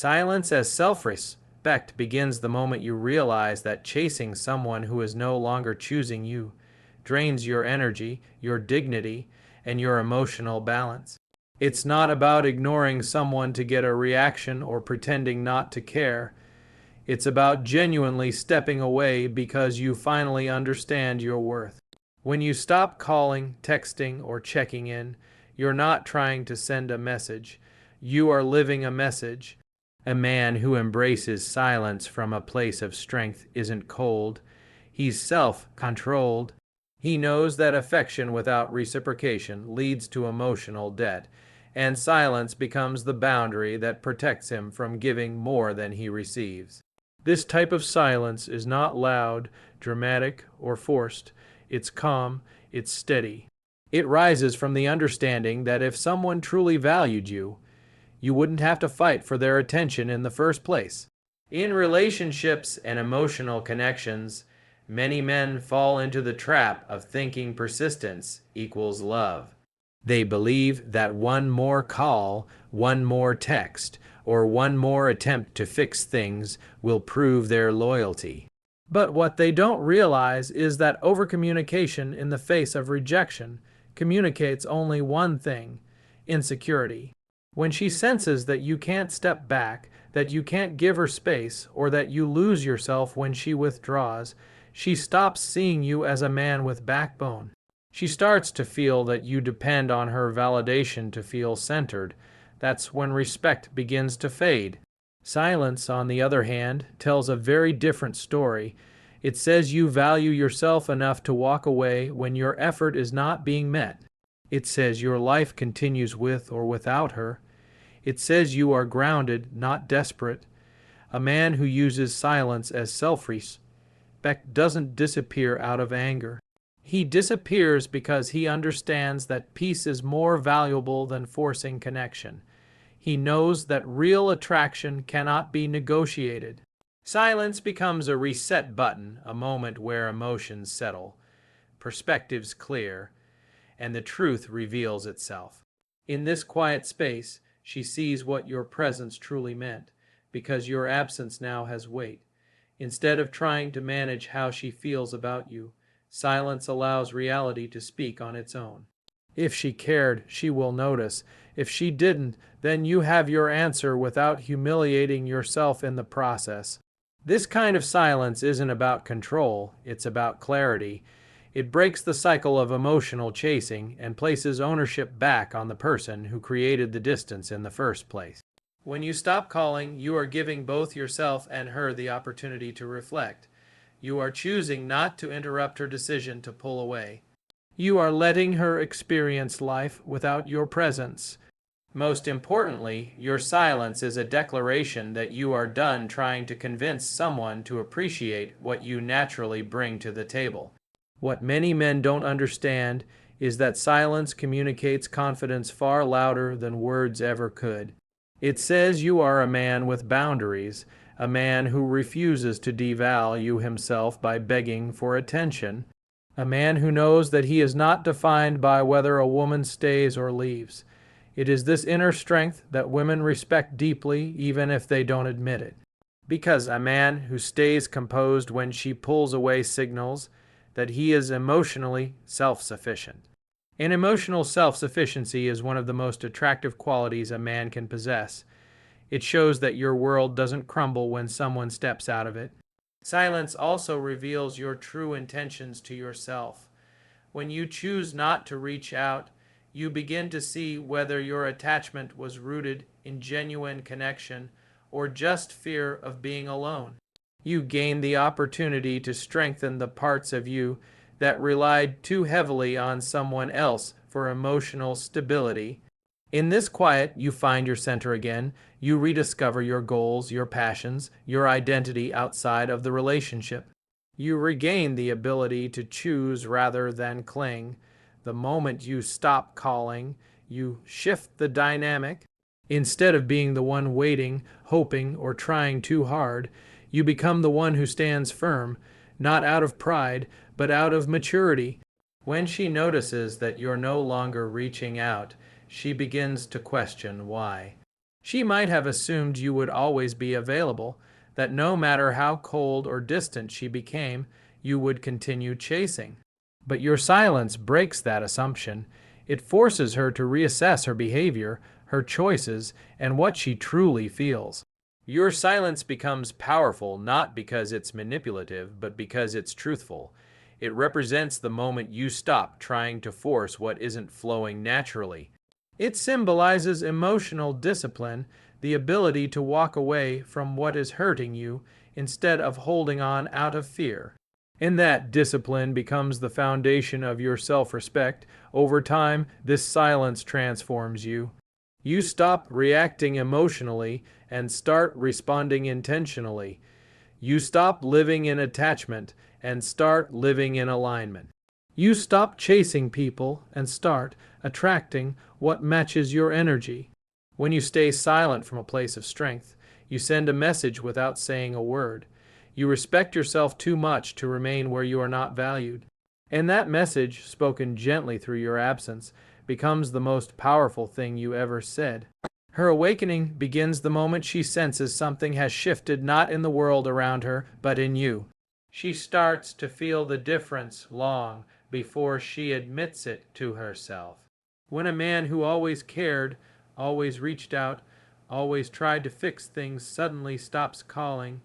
Silence as self-respect begins the moment you realize that chasing someone who is no longer choosing you drains your energy, your dignity, and your emotional balance. It's not about ignoring someone to get a reaction or pretending not to care. It's about genuinely stepping away because you finally understand your worth. When you stop calling, texting, or checking in, you're not trying to send a message. You are living a message. A man who embraces silence from a place of strength isn't cold. He's self-controlled. He knows that affection without reciprocation leads to emotional debt, and silence becomes the boundary that protects him from giving more than he receives. This type of silence is not loud, dramatic, or forced. It's calm, it's steady. It rises from the understanding that if someone truly valued you, you wouldn't have to fight for their attention in the first place. In relationships and emotional connections, many men fall into the trap of thinking persistence equals love. They believe that one more call, one more text, or one more attempt to fix things will prove their loyalty. But what they don't realize is that overcommunication in the face of rejection communicates only one thing: insecurity. When she senses that you can't step back, that you can't give her space, or that you lose yourself when she withdraws, she stops seeing you as a man with backbone. She starts to feel that you depend on her validation to feel centered. That's when respect begins to fade. Silence, on the other hand, tells a very different story. It says you value yourself enough to walk away when your effort is not being met. It says your life continues with or without her. It says you are grounded, not desperate. A man who uses silence as self-respect doesn't disappear out of anger. He disappears because he understands that peace is more valuable than forcing connection. He knows that real attraction cannot be negotiated. Silence becomes a reset button, a moment where emotions settle, perspectives clear, and the truth reveals itself. In this quiet space, she sees what your presence truly meant, because your absence now has weight. Instead of trying to manage how she feels about you, silence allows reality to speak on its own. If she cared, she will notice. If she didn't, then you have your answer without humiliating yourself in the process. This kind of silence isn't about control, it's about clarity. It breaks the cycle of emotional chasing and places ownership back on the person who created the distance in the first place. When you stop calling, you are giving both yourself and her the opportunity to reflect. You are choosing not to interrupt her decision to pull away. You are letting her experience life without your presence. Most importantly, your silence is a declaration that you are done trying to convince someone to appreciate what you naturally bring to the table. What many men don't understand is that silence communicates confidence far louder than words ever could. It says you are a man with boundaries, a man who refuses to devalue himself by begging for attention, a man who knows that he is not defined by whether a woman stays or leaves. It is this inner strength that women respect deeply, even if they don't admit it. Because a man who stays composed when she pulls away signals that he is emotionally self-sufficient. And emotional self-sufficiency is one of the most attractive qualities a man can possess. It shows that your world doesn't crumble when someone steps out of it. Silence also reveals your true intentions to yourself. When you choose not to reach out, you begin to see whether your attachment was rooted in genuine connection or just fear of being alone. You gain the opportunity to strengthen the parts of you that relied too heavily on someone else for emotional stability. In this quiet, you find your center again. You rediscover your goals, your passions, your identity outside of the relationship. You regain the ability to choose rather than cling. The moment you stop calling, you shift the dynamic. Instead of being the one waiting, hoping, or trying too hard, you become the one who stands firm, not out of pride, but out of maturity. When she notices that you're no longer reaching out, she begins to question why. She might have assumed you would always be available, that no matter how cold or distant she became, you would continue chasing. But your silence breaks that assumption. It forces her to reassess her behavior, her choices, and what she truly feels. Your silence becomes powerful not because it's manipulative, but because it's truthful. It represents the moment you stop trying to force what isn't flowing naturally. It symbolizes emotional discipline, the ability to walk away from what is hurting you instead of holding on out of fear. And that discipline becomes the foundation of your self-respect. Over time, this silence transforms you. You stop reacting emotionally and start responding intentionally. You stop living in attachment and start living in alignment. You stop chasing people and start attracting what matches your energy. When you stay silent from a place of strength, you send a message without saying a word. You respect yourself too much to remain where you are not valued. And that message, spoken gently through your absence, becomes the most powerful thing you ever said. Her awakening begins the moment she senses something has shifted not in the world around her, but in you. She starts to feel the difference long before she admits it to herself. When a man who always cared, always reached out, always tried to fix things suddenly stops calling,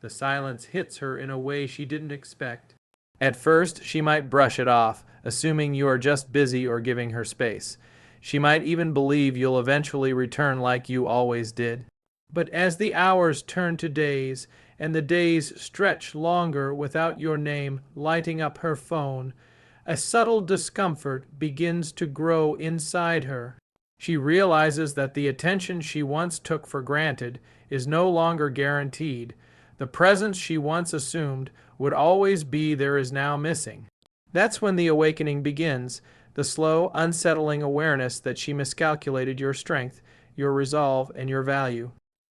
the silence hits her in a way she didn't expect. At first, she might brush it off, assuming you are just busy or giving her space. She might even believe you'll eventually return like you always did. But as the hours turn to days, and the days stretch longer without your name lighting up her phone, a subtle discomfort begins to grow inside her. She realizes that the attention she once took for granted is no longer guaranteed. The presence she once assumed would always be there is now missing. That's when the awakening begins, the slow, unsettling awareness that she miscalculated your strength, your resolve, and your value.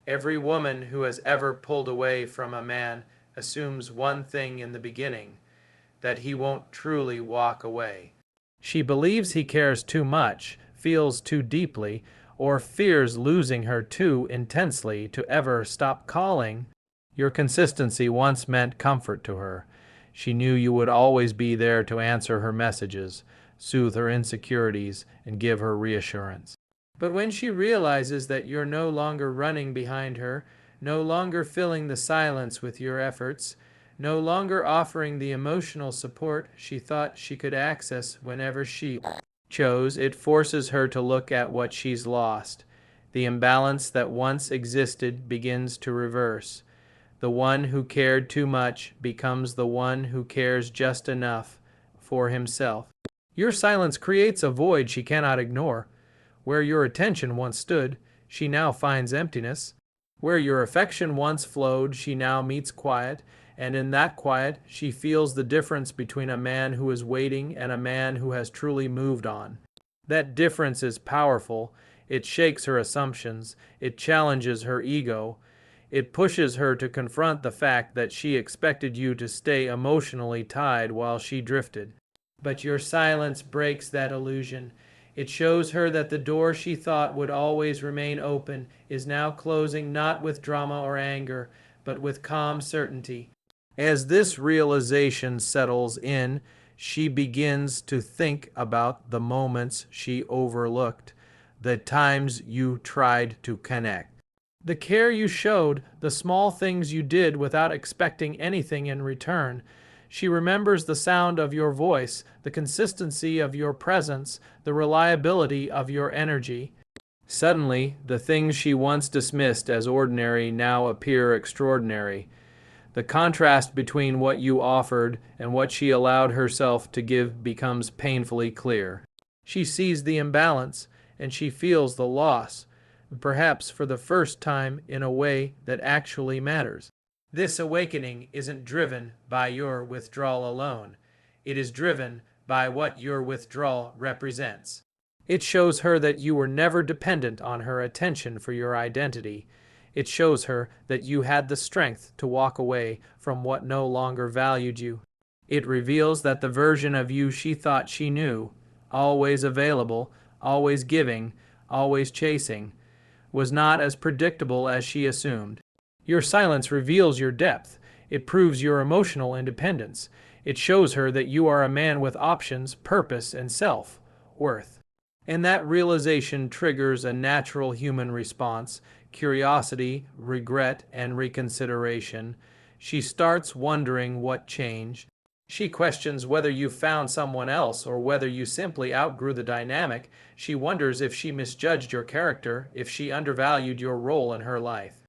Every woman who has ever pulled away from a man assumes one thing in the beginning, that he won't truly walk away. She believes he cares too much, feels too deeply, or fears losing her too intensely to ever stop calling. Your consistency once meant comfort to her. She knew you would always be there to answer her messages, soothe her insecurities, and give her reassurance. But when she realizes that you're no longer running behind her, no longer filling the silence with your efforts, no longer offering the emotional support she thought she could access whenever she chose, it forces her to look at what she's lost. The imbalance that once existed begins to reverse. The one who cared too much becomes the one who cares just enough for himself. Your silence creates a void she cannot ignore. Where your attention once stood, she now finds emptiness. Where your affection once flowed, she now meets quiet, and in that quiet, she feels the difference between a man who is waiting and a man who has truly moved on. That difference is powerful. It shakes her assumptions. It challenges her ego. It pushes her to confront the fact that she expected you to stay emotionally tied while she drifted. But your silence breaks that illusion. It shows her that the door she thought would always remain open is now closing not with drama or anger, but with calm certainty. As this realization settles in, she begins to think about the moments she overlooked, the times you tried to connect. The care you showed, the small things you did without expecting anything in return. She remembers the sound of your voice, the consistency of your presence, the reliability of your energy. Suddenly, the things she once dismissed as ordinary now appear extraordinary. The contrast between what you offered and what she allowed herself to give becomes painfully clear. She sees the imbalance, and she feels the loss, perhaps for the first time in a way that actually matters. This awakening isn't driven by your withdrawal alone. It is driven by what your withdrawal represents. It shows her that you were never dependent on her attention for your identity. It shows her that you had the strength to walk away from what no longer valued you. It reveals that the version of you she thought she knew, always available, always giving, always chasing, was not as predictable as she assumed. Your silence reveals your depth. It proves your emotional independence. It shows her that you are a man with options, purpose, and self-worth. And that realization triggers a natural human response: curiosity, regret, and reconsideration. She starts wondering what changed. She questions whether you found someone else or whether you simply outgrew the dynamic. She wonders if she misjudged your character, if she undervalued your role in her life.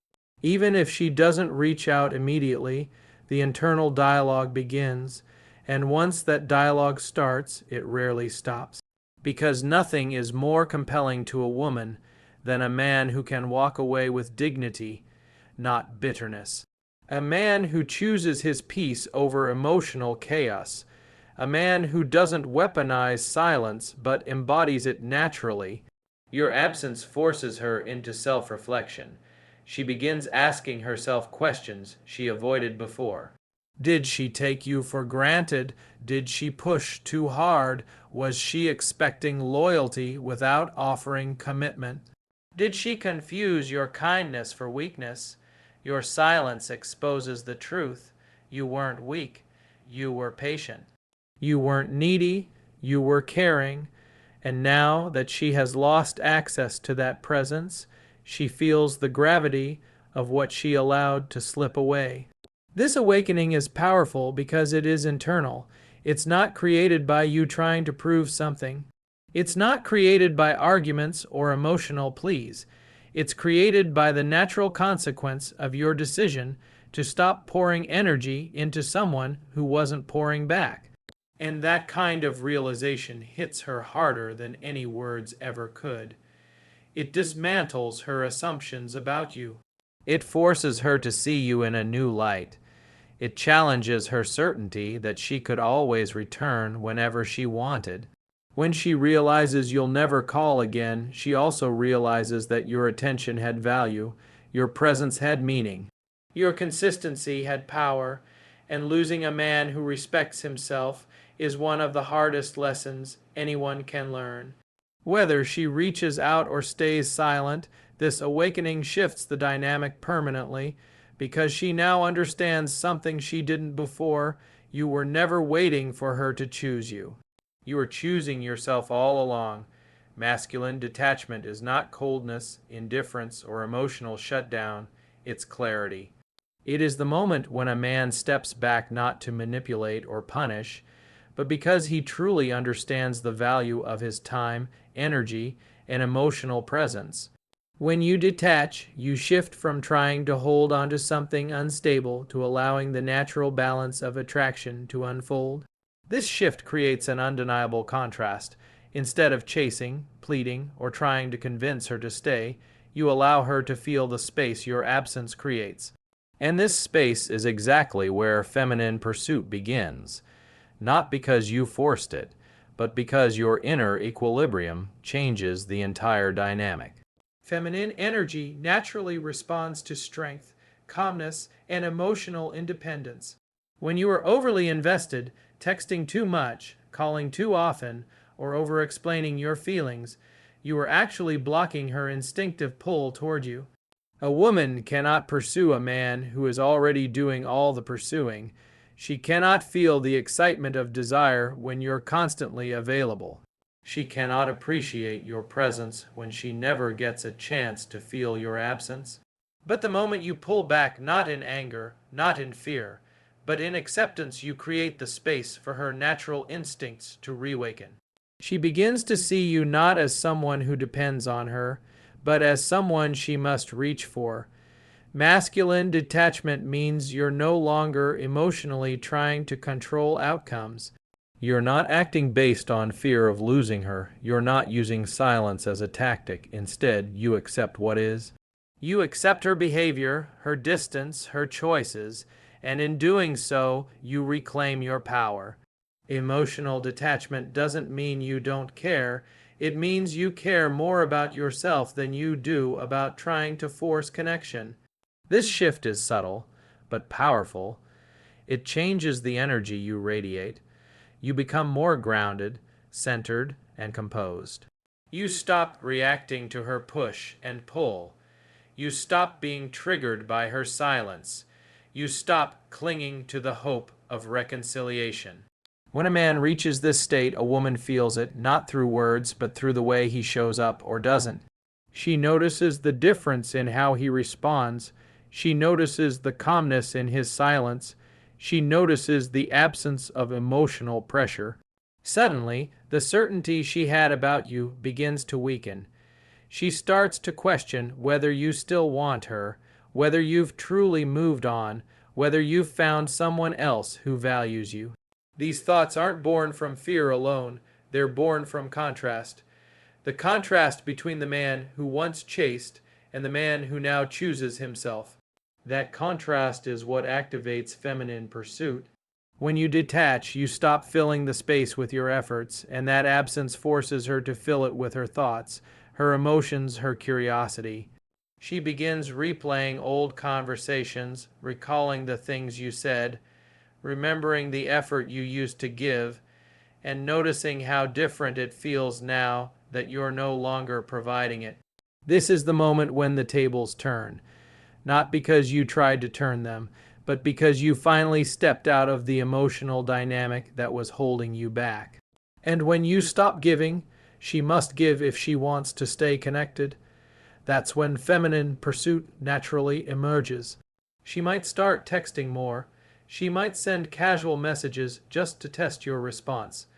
Even if she doesn't reach out immediately, the internal dialogue begins, and once that dialogue starts, it rarely stops. Because nothing is more compelling to a woman than a man who can walk away with dignity, not bitterness. A man who chooses his peace over emotional chaos. A man who doesn't weaponize silence but embodies it naturally. Your absence forces her into self-reflection. She begins asking herself questions she avoided before. Did she take you for granted? Did she push too hard? Was she expecting loyalty without offering commitment? Did she confuse your kindness for weakness? Your silence exposes the truth. You weren't weak. You were patient. You weren't needy. You were caring. And now that she has lost access to that presence, she feels the gravity of what she allowed to slip away. This awakening is powerful because it is internal. It's not created by you trying to prove something. It's not created by arguments or emotional pleas. It's created by the natural consequence of your decision to stop pouring energy into someone who wasn't pouring back. And that kind of realization hits her harder than any words ever could. It dismantles her assumptions about you. It forces her to see you in a new light. It challenges her certainty that she could always return whenever she wanted. When she realizes you'll never call again, she also realizes that your attention had value, your presence had meaning, your consistency had power, and losing a man who respects himself is one of the hardest lessons anyone can learn. Whether she reaches out or stays silent, this awakening shifts the dynamic permanently, because she now understands something she didn't before. You were never waiting for her to choose you. You were choosing yourself all along. Masculine detachment is not coldness, indifference, or emotional shutdown. It's clarity. It is the moment when a man steps back not to manipulate or punish, but because he truly understands the value of his time, energy, and emotional presence. When you detach, you shift from trying to hold onto something unstable to allowing the natural balance of attraction to unfold. This shift creates an undeniable contrast. Instead of chasing, pleading, or trying to convince her to stay, you allow her to feel the space your absence creates. And this space is exactly where feminine pursuit begins. Not because you forced it, but because your inner equilibrium changes the entire dynamic. Feminine energy naturally responds to strength, calmness, and emotional independence. When you are overly invested, texting too much, calling too often, or over-explaining your feelings, you are actually blocking her instinctive pull toward you. A woman cannot pursue a man who is already doing all the pursuing. She cannot feel the excitement of desire when you're constantly available. She cannot appreciate your presence when she never gets a chance to feel your absence. But the moment you pull back, not in anger, not in fear, but in acceptance, you create the space for her natural instincts to reawaken. She begins to see you not as someone who depends on her, but as someone she must reach for. Masculine detachment means you're no longer emotionally trying to control outcomes. You're not acting based on fear of losing her. You're not using silence as a tactic. Instead, you accept what is. You accept her behavior, her distance, her choices, and in doing so, you reclaim your power. Emotional detachment doesn't mean you don't care. It means you care more about yourself than you do about trying to force connection. This shift is subtle, but powerful. It changes the energy you radiate. You become more grounded, centered, and composed. You stop reacting to her push and pull. You stop being triggered by her silence. You stop clinging to the hope of reconciliation. When a man reaches this state, a woman feels it, not through words, but through the way he shows up or doesn't. She notices the difference in how he responds. She notices the calmness in his silence. She notices the absence of emotional pressure. Suddenly, the certainty she had about you begins to weaken. She starts to question whether you still want her, whether you've truly moved on, whether you've found someone else who values you. These thoughts aren't born from fear alone, they're born from contrast. The contrast between the man who once chased and the man who now chooses himself. That contrast is what activates feminine pursuit. When you detach, you stop filling the space with your efforts, and that absence forces her to fill it with her thoughts, her emotions, her curiosity. She begins replaying old conversations, recalling the things you said, remembering the effort you used to give, and noticing how different it feels now that you're no longer providing it. This is the moment when the tables turn, not because you tried to turn them, but because you finally stepped out of the emotional dynamic that was holding you back. And when you stop giving, she must give if she wants to stay connected. That's when feminine pursuit naturally emerges. She might start texting more. She might send casual messages just to test your response.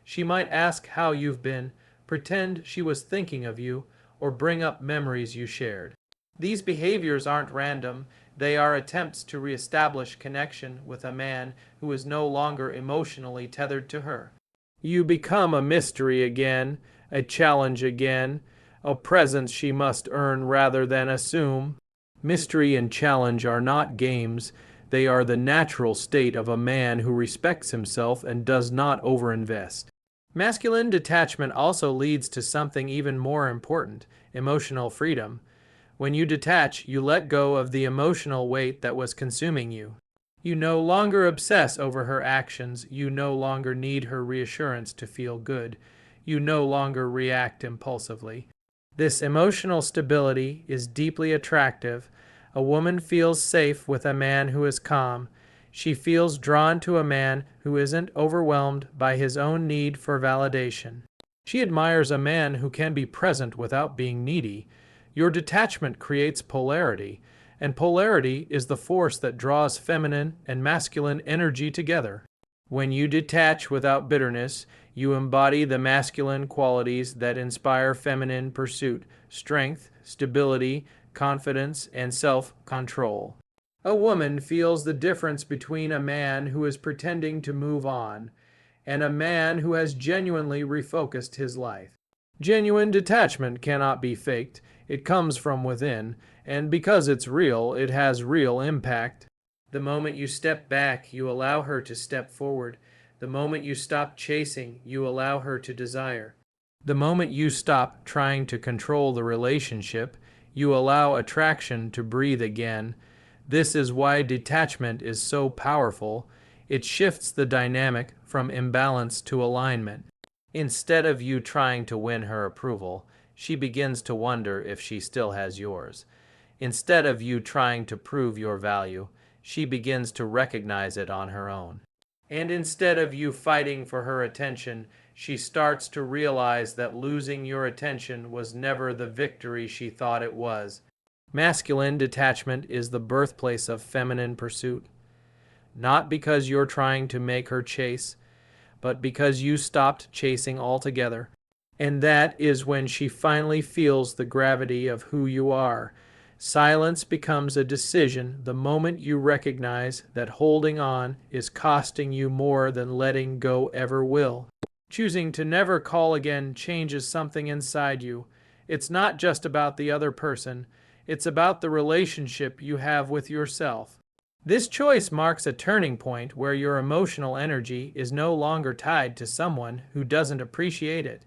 She might ask how you've been, pretend she was thinking of you, or bring up memories you shared. These behaviors aren't random. They are attempts to reestablish connection with a man who is no longer emotionally tethered to her. You become a mystery again, a challenge again, a presence she must earn rather than assume. Mystery and challenge are not games. They are the natural state of a man who respects himself and does not overinvest. Masculine detachment also leads to something even more important, emotional freedom. When you detach, you let go of the emotional weight that was consuming you. You no longer obsess over her actions. You no longer need her reassurance to feel good. You no longer react impulsively. This emotional stability is deeply attractive. A woman feels safe with a man who is calm. She feels drawn to a man who isn't overwhelmed by his own need for validation. She admires a man who can be present without being needy. Your detachment creates polarity, and polarity is the force that draws feminine and masculine energy together. When you detach without bitterness, you embody the masculine qualities that inspire feminine pursuit: strength, stability, confidence, and self-control. A woman feels the difference between a man who is pretending to move on and a man who has genuinely refocused his life. Genuine detachment cannot be faked. It comes from within, and because it's real, it has real impact. The moment you step back, you allow her to step forward. The moment you stop chasing, you allow her to desire. The moment you stop trying to control the relationship, you allow attraction to breathe again. This is why detachment is so powerful. It shifts the dynamic from imbalance to alignment. Instead of you trying to win her approval, she begins to wonder if she still has yours. Instead of you trying to prove your value, she begins to recognize it on her own. And instead of you fighting for her attention, she starts to realize that losing your attention was never the victory she thought it was. Masculine detachment is the birthplace of feminine pursuit. Not because you're trying to make her chase, but because you stopped chasing altogether. And that is when she finally feels the gravity of who you are. Silence becomes a decision the moment you recognize that holding on is costing you more than letting go ever will. Choosing to never call again changes something inside you. It's not just about the other person. It's about the relationship you have with yourself. This choice marks a turning point where your emotional energy is no longer tied to someone who doesn't appreciate it.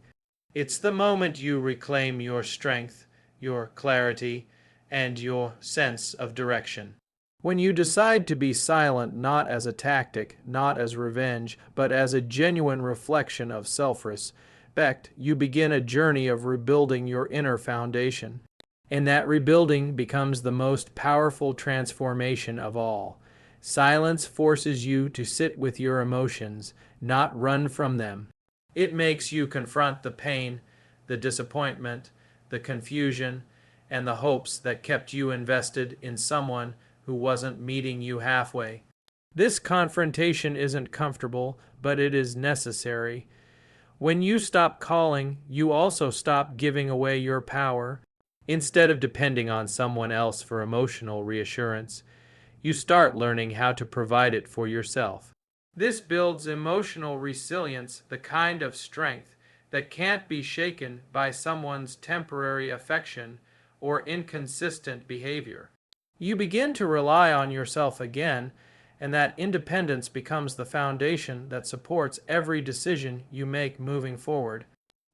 It's the moment you reclaim your strength, your clarity, and your sense of direction. When you decide to be silent not as a tactic, not as revenge, but as a genuine reflection of self-respect, self-respect, you begin a journey of rebuilding your inner foundation. And that rebuilding becomes the most powerful transformation of all. Silence forces you to sit with your emotions, not run from them. It makes you confront the pain, the disappointment, the confusion, and the hopes that kept you invested in someone who wasn't meeting you halfway. This confrontation isn't comfortable, but it is necessary. When you stop calling, you also stop giving away your power. Instead of depending on someone else for emotional reassurance, you start learning how to provide it for yourself. This builds emotional resilience, the kind of strength that can't be shaken by someone's temporary affection or inconsistent behavior. You begin to rely on yourself again, and that independence becomes the foundation that supports every decision you make moving forward.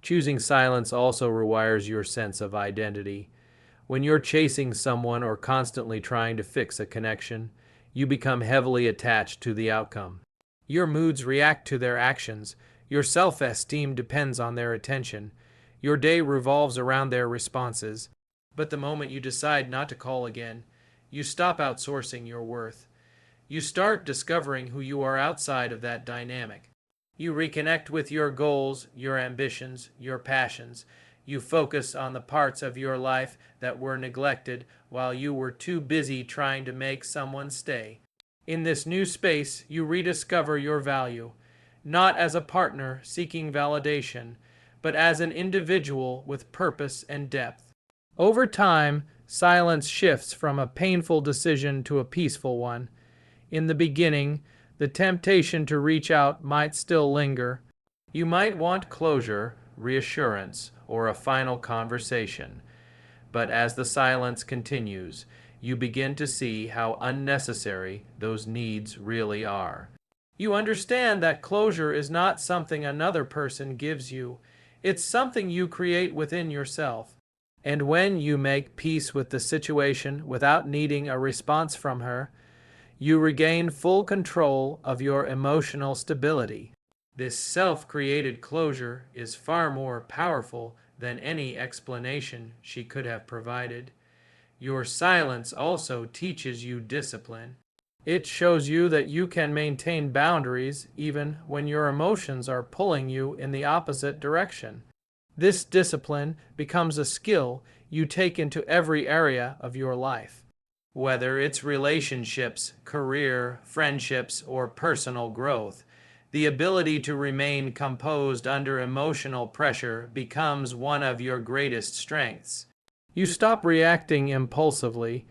Choosing silence also rewires your sense of identity. When you're chasing someone or constantly trying to fix a connection, you become heavily attached to the outcome. Your moods react to their actions. Your self-esteem depends on their attention. Your day revolves around their responses. But the moment you decide not to call again, you stop outsourcing your worth. You start discovering who you are outside of that dynamic. You reconnect with your goals, your ambitions, your passions. You focus on the parts of your life that were neglected while you were too busy trying to make someone stay. In this new space, you rediscover your value, not as a partner seeking validation, but as an individual with purpose and depth. Over time, silence shifts from a painful decision to a peaceful one. In the beginning, the temptation to reach out might still linger. You might want closure, reassurance, or a final conversation. But as the silence continues, you begin to see how unnecessary those needs really are. You understand that closure is not something another person gives you. It's something you create within yourself. And when you make peace with the situation without needing a response from her, you regain full control of your emotional stability. This self-created closure is far more powerful than any explanation she could have provided. Your silence also teaches you discipline. It shows you that you can maintain boundaries even when your emotions are pulling you in the opposite direction. This discipline becomes a skill you take into every area of your life. Whether it's relationships, career, friendships, or personal growth, the ability to remain composed under emotional pressure becomes one of your greatest strengths. You stop reacting impulsively.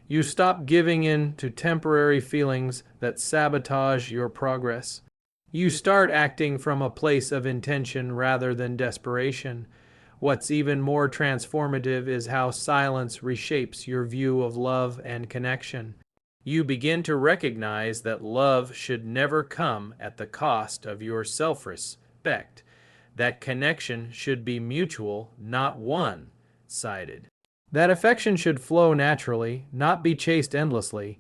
You stop giving in to temporary feelings that sabotage your progress. You start acting from a place of intention rather than desperation. What's even more transformative is how silence reshapes your view of love and connection. You begin to recognize that love should never come at the cost of your self-respect. That connection should be mutual, not one-sided. That affection should flow naturally, not be chased endlessly.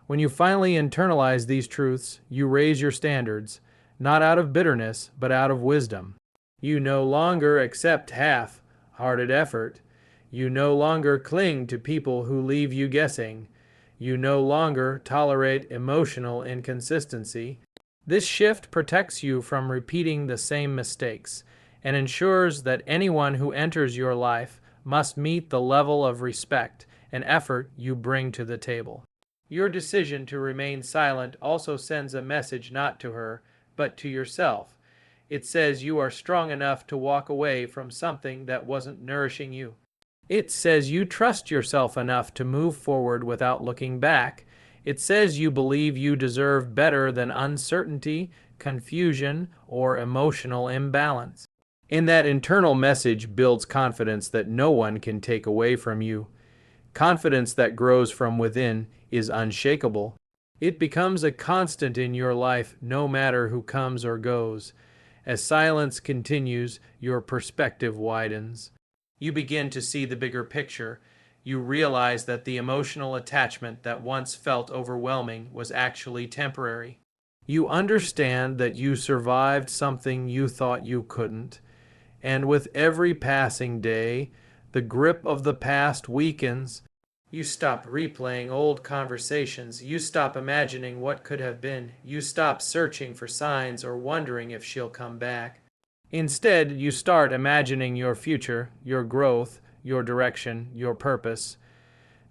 When you finally internalize these truths, you raise your standards, not out of bitterness, but out of wisdom. You no longer accept half-hearted effort. You no longer cling to people who leave you guessing. You no longer tolerate emotional inconsistency. This shift protects you from repeating the same mistakes and ensures that anyone who enters your life must meet the level of respect and effort you bring to the table. Your decision to remain silent also sends a message not to her, but to yourself. It says you are strong enough to walk away from something that wasn't nourishing you. It says you trust yourself enough to move forward without looking back. It says you believe you deserve better than uncertainty, confusion, or emotional imbalance. And that internal message builds confidence that no one can take away from you. Confidence that grows from within is unshakable. It becomes a constant in your life no matter who comes or goes. As silence continues, your perspective widens. You begin to see the bigger picture. You realize that the emotional attachment that once felt overwhelming was actually temporary. You understand that you survived something you thought you couldn't. And with every passing day, the grip of the past weakens. You stop replaying old conversations. You stop imagining what could have been. You stop searching for signs or wondering if she'll come back. Instead, you start imagining your future, your growth, your direction, your purpose.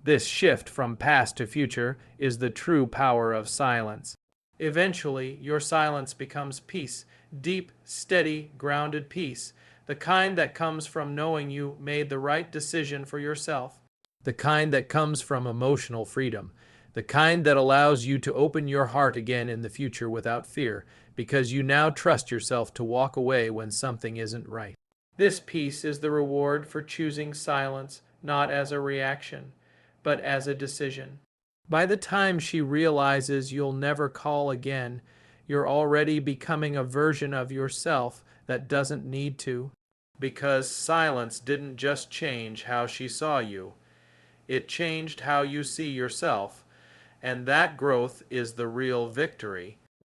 This shift from past to future is the true power of silence. Eventually, your silence becomes peace, deep, steady, grounded peace, the kind that comes from knowing you made the right decision for yourself, the kind that comes from emotional freedom, the kind that allows you to open your heart again in the future without fear, because you now trust yourself to walk away when something isn't right. This peace is the reward for choosing silence, not as a reaction, but as a decision. By the time she realizes you'll never call again, you're already becoming a version of yourself that doesn't need to. Because silence didn't just change how she saw you, it changed how you see yourself. And that growth is the real victory.